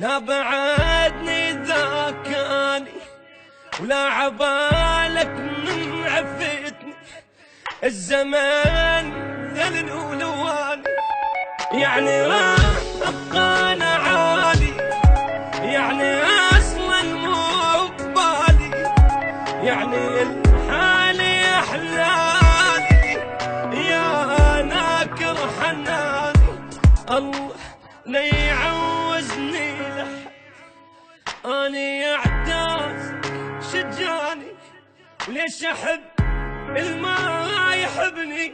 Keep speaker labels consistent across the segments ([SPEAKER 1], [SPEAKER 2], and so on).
[SPEAKER 1] لا بعدني ذاكاني ولا عبالك من عفتني. الزمان ذلل ولواني، يعني راح ابقى انا عالي، يعني اصلا مو ببالي، يعني الحالي احلالي يا ناكر حناني. الله لا يعوزني لحد، اني اعتاز شجاني. وليش احب الما يحبني،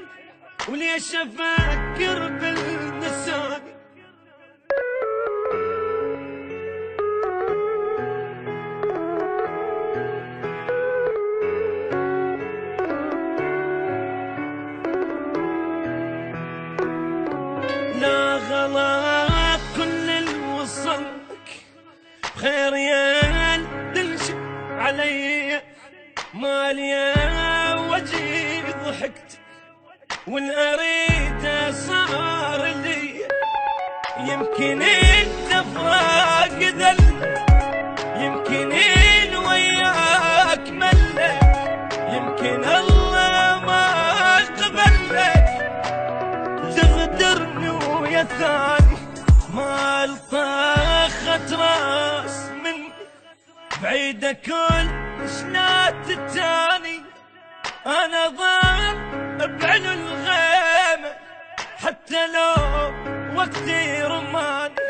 [SPEAKER 1] وليش افكر بالنساني. لا غلط كل اللي وصلك بخير يا تنشف علي، مالي وجهي ضحكت والاريد صار لي. يمكن التفراق ذل، يمكن وياك ملك، يمكن الله ما قبلك تغدرني ويا ثاني. ما طاخت راس مني بعيدة كل شلات التاني. انا ضال بعلو الغيمة حتى لو وقتي رماني.